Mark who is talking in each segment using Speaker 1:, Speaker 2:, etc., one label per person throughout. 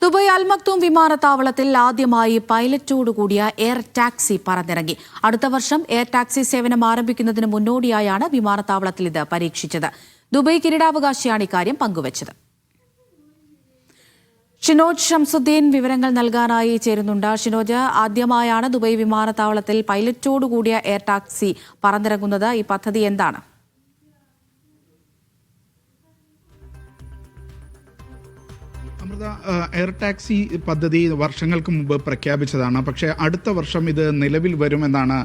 Speaker 1: Dubai Al Maktoum വിമാനത്താവളത്തിൽ ആദ്യമായി പൈലറ്റോട് കൂടിയ എയർ ടാക്സി പറന്നിറങ്ങി. അടുത്ത വർഷം എയർ ടാക്സി സേവനം ആരംഭിക്കുന്നതിന് മുന്നോടിയായാണ് വിമാനത്താവളത്തിൽ ഇത് പരീക്ഷിച്ചത്. ദുബായ് കിരീടാവകാശിയാണ് ഇക്കാര്യം പങ്കുവച്ചത്. ഷിനോജ് ഷംസുദ്ദീൻ വിവരങ്ങൾ നൽകാനായി ചേരുന്നുണ്ട്. ഷിനോജ്, ആദ്യമായാണ് ദുബായ് വിമാനത്താവളത്തിൽ പൈലറ്റോട് കൂടിയ എയർ ടാക്സി പറന്നിറങ്ങുന്നത്. ഈ പദ്ധതി എന്താണ്?
Speaker 2: അമൃത, എയർ ടാക്സി പദ്ധതി വർഷങ്ങൾക്ക് മുമ്പ് പ്രഖ്യാപിച്ചതാണ്. പക്ഷേ അടുത്ത വർഷം ഇത് നിലവിൽ വരുമെന്നാണ്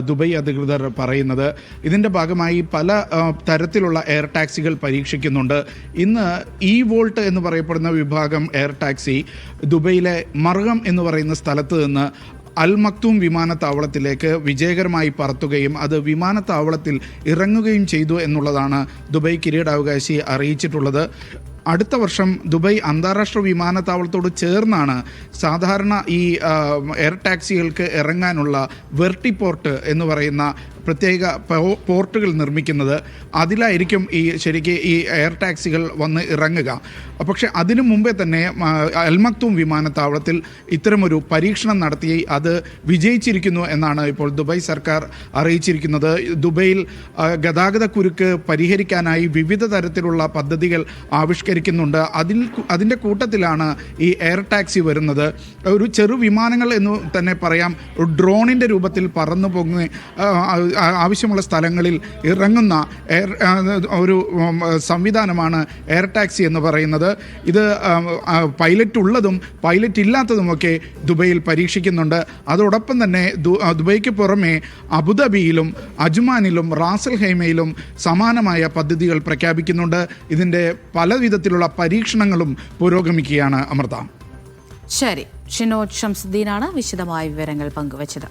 Speaker 2: ദുബായ് അധികൃതർ പറയുന്നത്. ഇതിൻ്റെ ഭാഗമായി പല തരത്തിലുള്ള എയർ ടാക്സികൾ പരീക്ഷിക്കുന്നുണ്ട്. ഇന്ന് ഇ വോൾട്ട് എന്ന് പറയപ്പെടുന്ന വിഭാഗം എയർ ടാക്സി ദുബൈയിലെ മർഗം എന്ന് പറയുന്ന സ്ഥലത്ത് നിന്ന് അൽ മക്തൂം വിമാനത്താവളത്തിലേക്ക് വിജയകരമായി പറത്തുകയും അത് വിമാനത്താവളത്തിൽ ഇറങ്ങുകയും ചെയ്തു എന്നുള്ളതാണ് ദുബായ് കിരീടാവകാശി അറിയിച്ചിട്ടുള്ളത്. അടുത്ത വർഷം ദുബായ് അന്താരാഷ്ട്ര വിമാനത്താവളത്തോട് ചേർന്നാണ് സാധാരണ ഈ എയർ ടാക്സികൾക്ക് ഇറങ്ങാനുള്ള വെർട്ടിപോർട്ട് എന്ന് പറയുന്ന പ്രത്യേക പോർട്ടുകൾ നിർമ്മിക്കുന്നത്. അതിലായിരിക്കും ശരിക്ക് ഈ എയർ ടാക്സികൾ വന്ന് ഇറങ്ങുക. പക്ഷേ അതിനു മുമ്പേ തന്നെ അൽ മക്തൂം വിമാനത്താവളത്തിൽ ഇത്തരമൊരു പരീക്ഷണം നടത്തി അത് വിജയിച്ചിരിക്കുന്നു എന്നാണ് ഇപ്പോൾ ദുബായ് സർക്കാർ അറിയിച്ചിരിക്കുന്നത്. ദുബൈയിൽ ഗതാഗത കുരുക്ക് പരിഹരിക്കാനായി വിവിധ തരത്തിലുള്ള പദ്ധതികൾ ആവിഷ്കരിക്കുന്നുണ്ട്. അതിൻ്റെ കൂട്ടത്തിലാണ് ഈ എയർ ടാക്സി വരുന്നത്. ഒരു ചെറു വിമാനങ്ങൾ എന്ന് തന്നെ പറയാം. ഡ്രോണിൻ്റെ രൂപത്തിൽ പറന്നു പൊങ്ങി ആവശ്യമുള്ള സ്ഥലങ്ങളിൽ ഇറങ്ങുന്ന ഒരു സംവിധാനമാണ് എയർ ടാക്സി എന്ന് പറയുന്നത്. ഇത് പൈലറ്റ് ഉള്ളതും പൈലറ്റ് ഇല്ലാത്തതുമൊക്കെ ദുബൈയിൽ പരീക്ഷിക്കുന്നുണ്ട്. അതോടൊപ്പം തന്നെ ദുബൈക്ക് പുറമെ അബുദാബിയിലും അജ്മാനിലും റാസൽ ഹൈമയിലും സമാനമായ പദ്ധതികൾ പ്രഖ്യാപിക്കുന്നുണ്ട്. ഇതിൻ്റെ പല വിധത്തിലുള്ള പരീക്ഷണങ്ങളും പുരോഗമിക്കുകയാണ്. അമൃത.
Speaker 1: ശരി, ഷിനോജ് ഷംസുദ്ദീനാണ് വിശദമായ വിവരങ്ങൾ പങ്കുവച്ചത്.